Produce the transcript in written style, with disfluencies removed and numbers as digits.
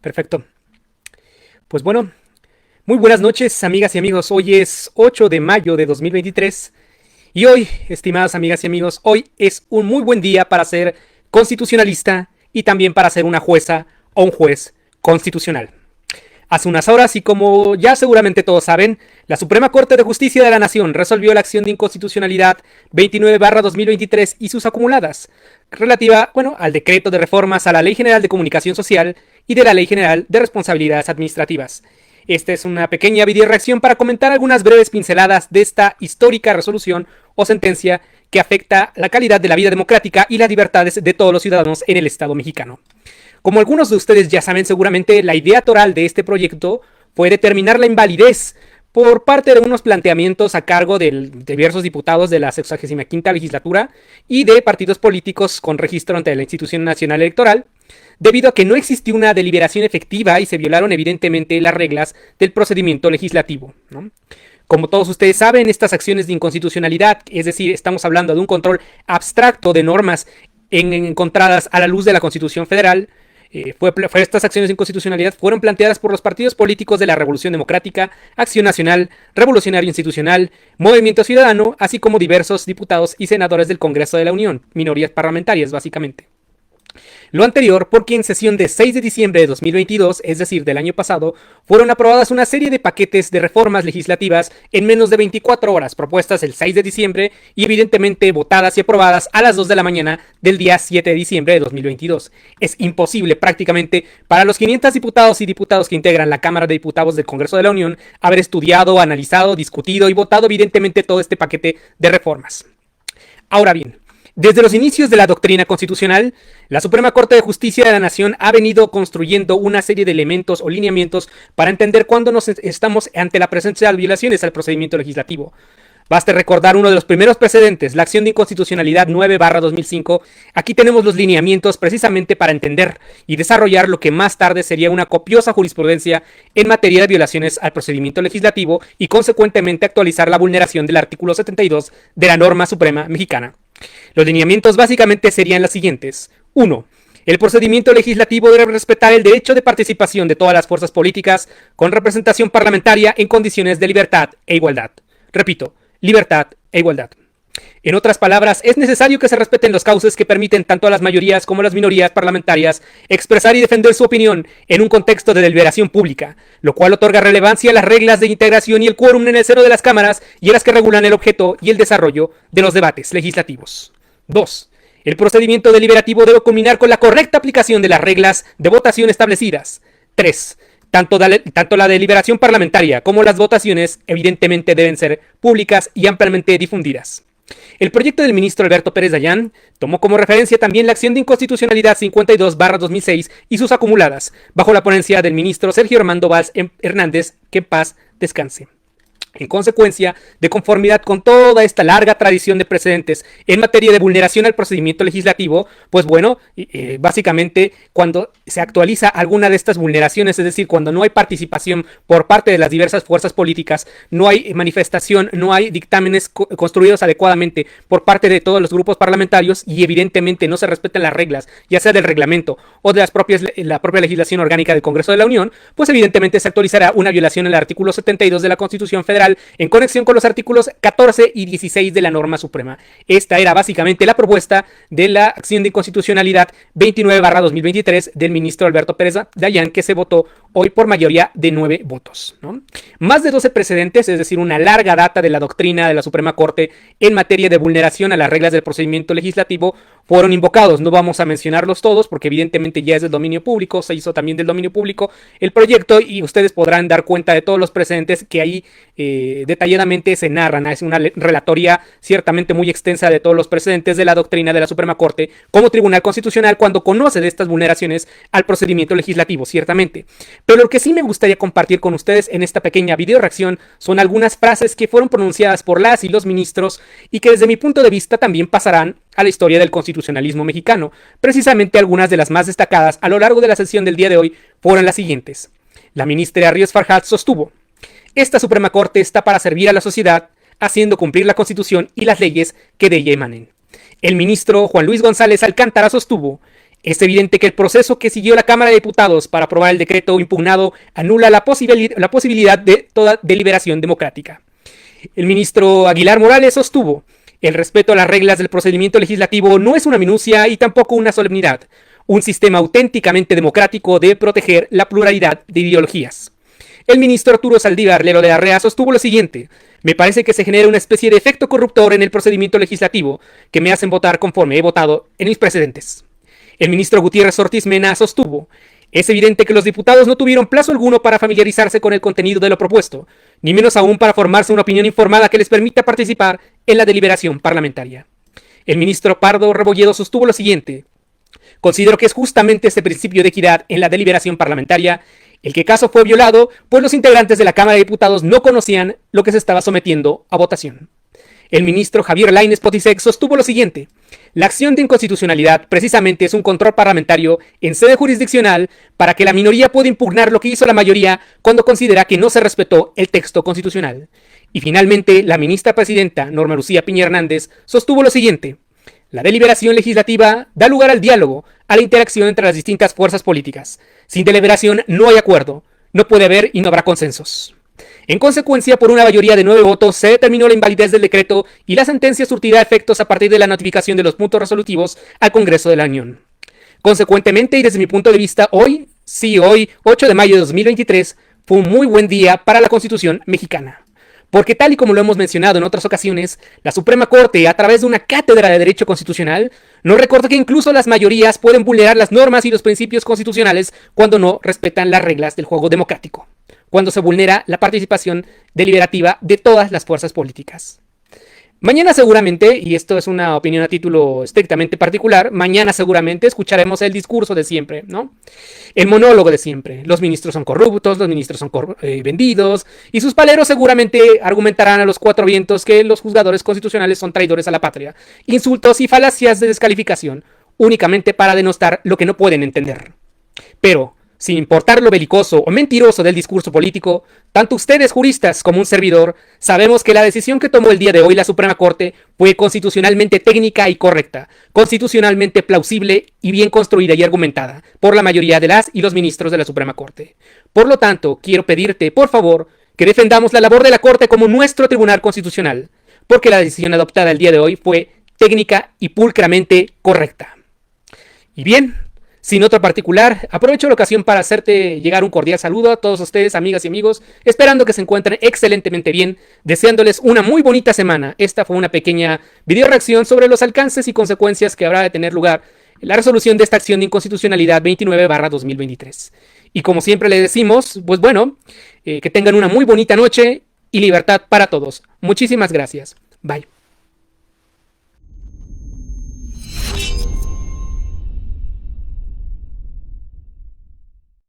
Perfecto. Pues bueno, muy buenas noches, amigas y amigos. Hoy es 8 de mayo de 2023 y hoy, estimadas amigas y amigos, hoy es un muy buen día para ser constitucionalista y también para ser una jueza o un juez constitucional. Hace unas horas, y como ya seguramente todos saben, la Suprema Corte de Justicia de la Nación resolvió la acción de inconstitucionalidad 29/2023 y sus acumuladas, relativa, al decreto de reformas a la Ley General de Comunicación Social y de la Ley General de Responsabilidades Administrativas. Esta es una pequeña videoreacción para comentar algunas breves pinceladas de esta histórica resolución o sentencia que afecta la calidad de la vida democrática y las libertades de todos los ciudadanos en el Estado mexicano. Como algunos de ustedes ya saben seguramente, la idea toral de este proyecto fue determinar la invalidez por parte de unos planteamientos a cargo de diversos diputados de la 65ª legislatura y de partidos políticos con registro ante la Institución Nacional Electoral, debido a que no existió una deliberación efectiva y se violaron evidentemente las reglas del procedimiento legislativo, ¿no? Como todos ustedes saben, estas acciones de inconstitucionalidad, es decir, estamos hablando de un control abstracto de normas encontradas a la luz de la Constitución Federal, estas acciones de inconstitucionalidad fueron planteadas por los partidos políticos de la Revolución Democrática, Acción Nacional, Revolucionario Institucional, Movimiento Ciudadano, así como diversos diputados y senadores del Congreso de la Unión, minorías parlamentarias básicamente. Lo anterior porque en sesión de 6 de diciembre de 2022, es decir, del año pasado, fueron aprobadas una serie de paquetes de reformas legislativas en menos de 24 horas, propuestas el 6 de diciembre y evidentemente votadas y aprobadas a las 2 de la mañana del día 7 de diciembre de 2022. Es imposible prácticamente para los 500 diputados y diputadas que integran la Cámara de Diputados del Congreso de la Unión haber estudiado, analizado, discutido y votado evidentemente todo este paquete de reformas. Ahora bien, desde los inicios de la doctrina constitucional, la Suprema Corte de Justicia de la Nación ha venido construyendo una serie de elementos o lineamientos para entender cuándo nos estamos ante la presencia de violaciones al procedimiento legislativo. Baste recordar uno de los primeros precedentes, la acción de inconstitucionalidad 9/2005. Aquí tenemos los lineamientos precisamente para entender y desarrollar lo que más tarde sería una copiosa jurisprudencia en materia de violaciones al procedimiento legislativo y consecuentemente actualizar la vulneración del artículo 72 de la norma suprema mexicana. Los lineamientos básicamente serían los siguientes. 1. El procedimiento legislativo debe respetar el derecho de participación de todas las fuerzas políticas con representación parlamentaria en condiciones de libertad e igualdad. Repito, libertad e igualdad. En otras palabras, es necesario que se respeten los cauces que permiten tanto a las mayorías como a las minorías parlamentarias expresar y defender su opinión en un contexto de deliberación pública, lo cual otorga relevancia a las reglas de integración y el quórum en el seno de las cámaras y a las que regulan el objeto y el desarrollo de los debates legislativos. 2. El procedimiento deliberativo debe culminar con la correcta aplicación de las reglas de votación establecidas. 3. Tanto la deliberación parlamentaria como las votaciones evidentemente deben ser públicas y ampliamente difundidas. El proyecto del ministro Alberto Pérez Dayán tomó como referencia también la acción de inconstitucionalidad 52/2006 y sus acumuladas, bajo la ponencia del ministro Sergio Armando Valls Hernández, que en paz descanse. En consecuencia, de conformidad con toda esta larga tradición de precedentes en materia de vulneración al procedimiento legislativo, básicamente cuando se actualiza alguna de estas vulneraciones, es decir, cuando no hay participación por parte de las diversas fuerzas políticas, no hay manifestación, no hay dictámenes construidos adecuadamente por parte de todos los grupos parlamentarios y evidentemente no se respetan las reglas, ya sea del reglamento o de la propia legislación orgánica del Congreso de la Unión, pues evidentemente se actualizará una violación al artículo 72 de la Constitución Federal en conexión con los artículos 14 y 16 de la norma suprema. Esta era básicamente la propuesta de la acción de inconstitucionalidad 29/2023 del ministro Alberto Pérez Dayán, que se votó hoy por mayoría de 9 votos, ¿no? Más de 12 precedentes, es decir, una larga data de la doctrina de la Suprema Corte en materia de vulneración a las reglas del procedimiento legislativo fueron invocados. No vamos a mencionarlos todos porque evidentemente ya es del dominio público, se hizo también del dominio público el proyecto y ustedes podrán dar cuenta de todos los precedentes que ahí detalladamente se narran. Es una relatoría ciertamente muy extensa de todos los precedentes de la doctrina de la Suprema Corte como Tribunal Constitucional cuando conoce de estas vulneraciones al procedimiento legislativo, ciertamente. Pero lo que sí me gustaría compartir con ustedes en esta pequeña video reacción son algunas frases que fueron pronunciadas por las y los ministros y que desde mi punto de vista también pasarán a la historia del constitucionalismo mexicano. Precisamente algunas de las más destacadas a lo largo de la sesión del día de hoy fueron las siguientes. La ministra Ríos Farjat sostuvo: esta Suprema Corte está para servir a la sociedad, haciendo cumplir la Constitución y las leyes que de ella emanen. El ministro Juan Luis González Alcántara sostuvo: es evidente que el proceso que siguió la Cámara de Diputados para aprobar el decreto impugnado anula la posibilidad de toda deliberación democrática. El ministro Aguilar Morales sostuvo: el respeto a las reglas del procedimiento legislativo no es una minucia y tampoco una solemnidad. Un sistema auténticamente democrático debe proteger la pluralidad de ideologías. El ministro Arturo Saldívar Lero de la Rea sostuvo lo siguiente: me parece que se genera una especie de efecto corruptor en el procedimiento legislativo que me hacen votar conforme he votado en mis precedentes. El ministro Gutiérrez Ortiz Mena sostuvo: es evidente que los diputados no tuvieron plazo alguno para familiarizarse con el contenido de lo propuesto, ni menos aún para formarse una opinión informada que les permita participar en la deliberación parlamentaria. El ministro Pardo Rebolledo sostuvo lo siguiente: considero que es justamente este principio de equidad en la deliberación parlamentaria el que caso fue violado, pues los integrantes de la Cámara de Diputados no conocían lo que se estaba sometiendo a votación. El ministro Javier Lainez Potisek sostuvo lo siguiente: la acción de inconstitucionalidad precisamente es un control parlamentario en sede jurisdiccional para que la minoría pueda impugnar lo que hizo la mayoría cuando considera que no se respetó el texto constitucional. Y finalmente, la ministra presidenta Norma Lucía Piña Hernández sostuvo lo siguiente: la deliberación legislativa da lugar al diálogo, a la interacción entre las distintas fuerzas políticas. Sin deliberación no hay acuerdo, no puede haber y no habrá consensos. En consecuencia, por una mayoría de 9 votos, se determinó la invalidez del decreto y la sentencia surtirá efectos a partir de la notificación de los puntos resolutivos al Congreso de la Unión. Consecuentemente, y desde mi punto de vista, hoy, 8 de mayo de 2023, fue un muy buen día para la Constitución mexicana. Porque tal y como lo hemos mencionado en otras ocasiones, la Suprema Corte, a través de una cátedra de Derecho Constitucional, nos recordó que incluso las mayorías pueden vulnerar las normas y los principios constitucionales cuando no respetan las reglas del juego democrático, cuando se vulnera la participación deliberativa de todas las fuerzas políticas. Mañana seguramente, y esto es una opinión a título estrictamente particular, mañana seguramente escucharemos el discurso de siempre, ¿no? El monólogo de siempre. Los ministros son corruptos, los ministros son vendidos, y sus paleros seguramente argumentarán a los cuatro vientos que los juzgadores constitucionales son traidores a la patria. Insultos y falacias de descalificación, únicamente para denostar lo que no pueden entender. Pero, sin importar lo belicoso o mentiroso del discurso político, tanto ustedes juristas como un servidor sabemos que la decisión que tomó el día de hoy la Suprema Corte fue constitucionalmente técnica y correcta, constitucionalmente plausible y bien construida y argumentada por la mayoría de las y los ministros de la Suprema Corte. Por lo tanto, quiero pedirte, por favor, que defendamos la labor de la Corte como nuestro Tribunal Constitucional, porque la decisión adoptada el día de hoy fue técnica y pulcramente correcta. Y bien, sin otro particular, aprovecho la ocasión para hacerte llegar un cordial saludo a todos ustedes, amigas y amigos, esperando que se encuentren excelentemente bien, deseándoles una muy bonita semana. Esta fue una pequeña video reacción sobre los alcances y consecuencias que habrá de tener lugar la resolución de esta acción de inconstitucionalidad 29/2023. Y como siempre le decimos, pues bueno, que tengan una muy bonita noche y libertad para todos. Muchísimas gracias. Bye.